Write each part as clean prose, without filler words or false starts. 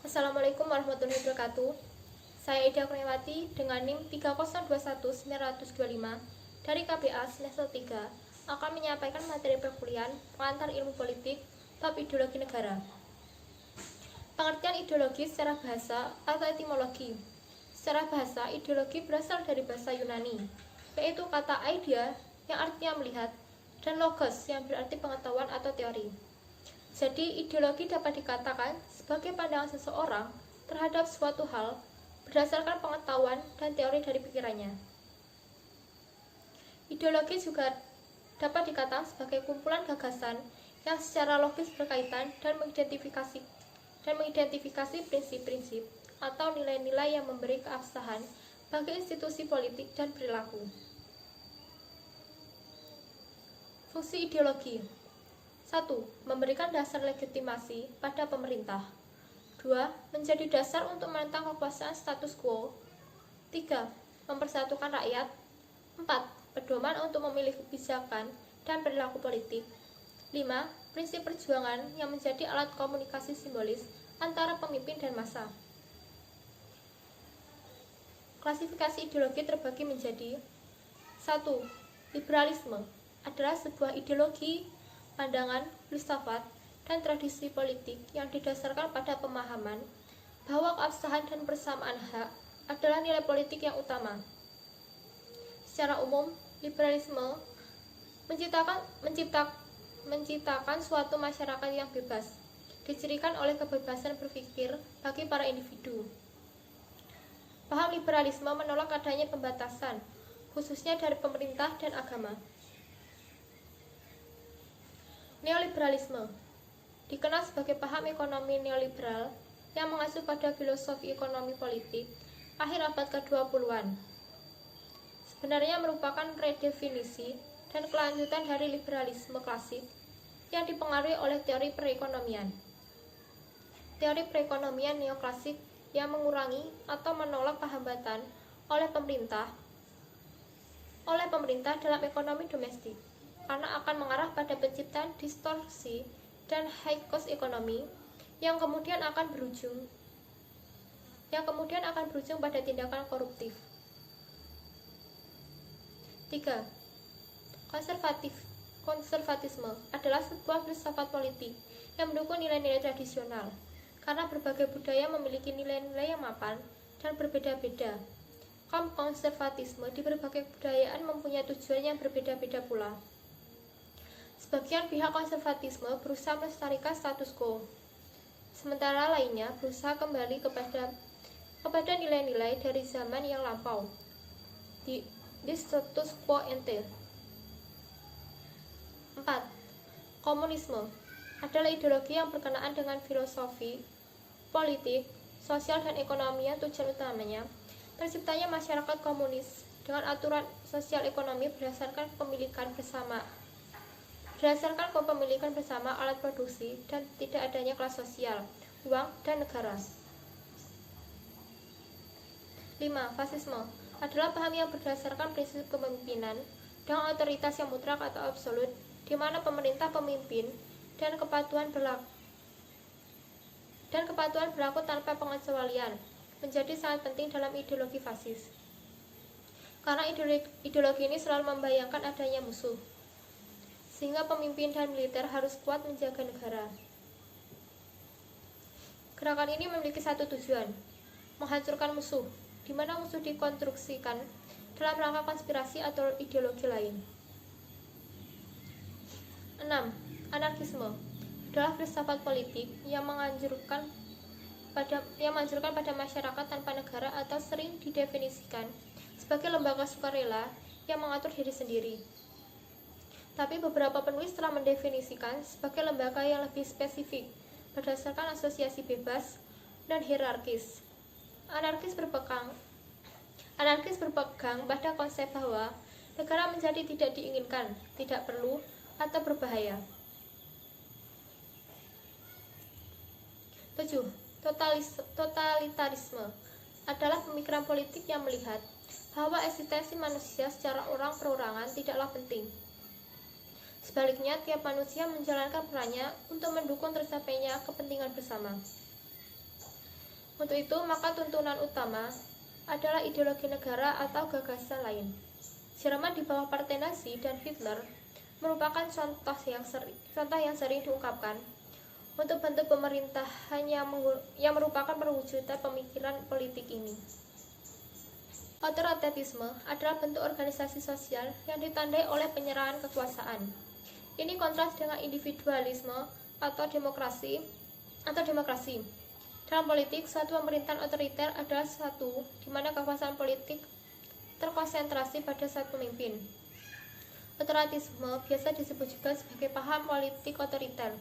Assalamualaikum warahmatullahi wabarakatuh. Saya Ida Kurniawati dengan NIM 3021925 dari KBA semester 3 akan menyampaikan materi perkuliahan pengantar ilmu politik bab ideologi negara. Pengertian ideologi secara bahasa atau etimologi. Secara bahasa, ideologi berasal dari bahasa Yunani, yaitu kata idea yang artinya melihat dan logos yang berarti pengetahuan atau teori. Jadi, ideologi dapat dikatakan sebagai pandangan seseorang terhadap suatu hal berdasarkan pengetahuan dan teori dari pikirannya. Ideologi juga dapat dikatakan sebagai kumpulan gagasan yang secara logis berkaitan dan mengidentifikasi prinsip-prinsip atau nilai-nilai yang memberi keabsahan bagi institusi politik dan perilaku. Fungsi ideologi: 1. Memberikan dasar legitimasi pada pemerintah. 2. Menjadi dasar untuk menentang kekuasaan status quo. 3. Mempersatukan rakyat. 4. Pedoman untuk memilih kebijakan dan perilaku politik. 5. Prinsip perjuangan yang menjadi alat komunikasi simbolis antara pemimpin dan massa. Klasifikasi ideologi terbagi menjadi: 1. Liberalisme adalah sebuah ideologi, pandangan, filsafat, dan tradisi politik yang didasarkan pada pemahaman bahwa keabsahan dan persamaan hak adalah nilai politik yang utama. Secara umum, liberalisme menciptakan suatu masyarakat yang bebas, dicirikan oleh kebebasan berpikir bagi para individu. Paham liberalisme menolak adanya pembatasan, khususnya dari pemerintah dan agama. Neoliberalisme dikenal sebagai paham ekonomi neoliberal yang mengacu pada filosofi ekonomi politik akhir abad ke-20-an. Sebenarnya merupakan redefinisi dan kelanjutan dari liberalisme klasik yang dipengaruhi oleh teori perekonomian. Teori perekonomian neoklasik yang mengurangi atau menolak hambatan oleh pemerintah dalam ekonomi domestik, karena akan mengarah pada penciptaan distorsi dan high cost ekonomi yang kemudian akan berujung pada tindakan koruptif. 3. Konservatisme adalah sebuah filsafat politik yang mendukung nilai-nilai tradisional, karena berbagai budaya memiliki nilai-nilai yang mapan dan berbeda-beda. Kaum konservatisme di berbagai kebudayaan mempunyai tujuan yang berbeda-beda pula. Sebagian pihak konservatisme berusaha melestarikan status quo, sementara lainnya berusaha kembali kepada nilai-nilai dari zaman yang lampau, di status quo ante. 4. Komunisme adalah ideologi yang berkenaan dengan filosofi, politik, sosial, dan ekonomi yang tujuan utamanya terciptanya masyarakat komunis dengan aturan sosial ekonomi berdasarkan kepemilikan bersama alat produksi dan tidak adanya kelas sosial, uang, dan negara. 5. Fasisme adalah paham yang berdasarkan prinsip kepemimpinan dengan otoritas yang mutlak atau absolut, di mana pemerintah pemimpin dan kepatuhan berlaku tanpa pengecualian, menjadi sangat penting dalam ideologi fasis. Karena ideologi ini selalu membayangkan adanya musuh, sehingga pemimpin dan militer harus kuat menjaga negara. Gerakan ini memiliki satu tujuan: menghancurkan musuh, di mana musuh dikonstruksikan dalam rangka konspirasi atau ideologi lain. 6. Anarkisme adalah filsafat politik yang menganjurkan pada masyarakat tanpa negara atau sering didefinisikan sebagai lembaga sukarela yang mengatur diri sendiri. Tapi beberapa penulis telah mendefinisikan sebagai lembaga yang lebih spesifik berdasarkan asosiasi bebas dan hierarkis. Anarkis berpegang pada konsep bahwa negara menjadi tidak diinginkan, tidak perlu, atau berbahaya. 7. Totalitarisme adalah pemikiran politik yang melihat bahwa eksistensi manusia secara orang perorangan tidaklah penting. Sebaliknya, tiap manusia menjalankan perannya untuk mendukung tercapainya kepentingan bersama. Untuk itu, maka tuntunan utama adalah ideologi negara atau gagasan lain. Jerman di bawah Partai Nazi dan Hitler merupakan contoh yang sering diungkapkan untuk bentuk pemerintahan yang merupakan perwujudan pemikiran politik ini. Otoritarisme adalah bentuk organisasi sosial yang ditandai oleh penyerahan kekuasaan. Ini kontras dengan individualisme atau demokrasi. Dalam politik, suatu pemerintahan otoriter adalah satu di mana kekuasaan politik terkonsentrasi pada satu pemimpin. Otoritarisme biasa disebut juga sebagai paham politik otoriter,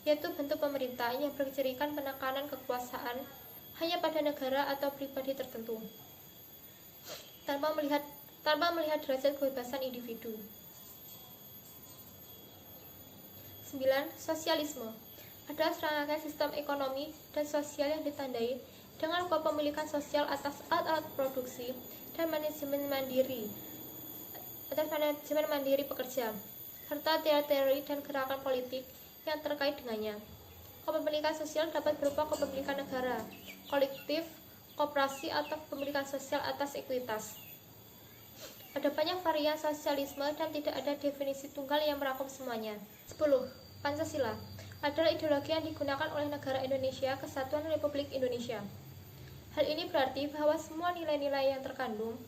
yaitu bentuk pemerintahan yang bercirikan penekanan kekuasaan hanya pada negara atau pribadi tertentu, tanpa melihat derajat kebebasan individu. 9. Sosialisme adalah serangkaian sistem ekonomi dan sosial yang ditandai dengan kepemilikan sosial atas alat-alat produksi dan manajemen mandiri pekerja, serta teori-teori dan gerakan politik yang terkait dengannya. Kepemilikan sosial dapat berupa kepemilikan negara, kolektif, koperasi, atau kepemilikan sosial atas ekuitas. Ada banyak varian sosialisme dan tidak ada definisi tunggal yang merangkum semuanya. 10. Pancasila adalah ideologi yang digunakan oleh negara Indonesia Kesatuan Republik Indonesia. Hal ini berarti bahwa semua nilai-nilai yang terkandung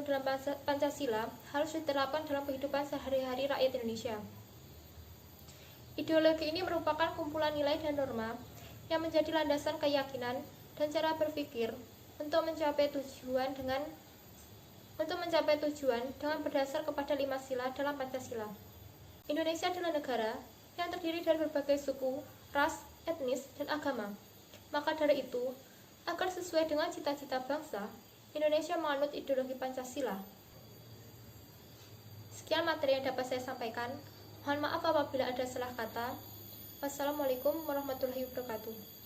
dalam Pancasila harus diterapkan dalam kehidupan sehari-hari rakyat Indonesia. Ideologi ini merupakan kumpulan nilai dan norma yang menjadi landasan keyakinan dan cara berpikir untuk mencapai tujuan dengan berdasar kepada 5 sila dalam Pancasila. Indonesia adalah negara yang terdiri dari berbagai suku, ras, etnis, dan agama. Maka dari itu, agar sesuai dengan cita-cita bangsa, Indonesia menganut ideologi Pancasila. Sekian materi yang dapat saya sampaikan. Mohon maaf apabila ada salah kata. Wassalamualaikum warahmatullahi wabarakatuh.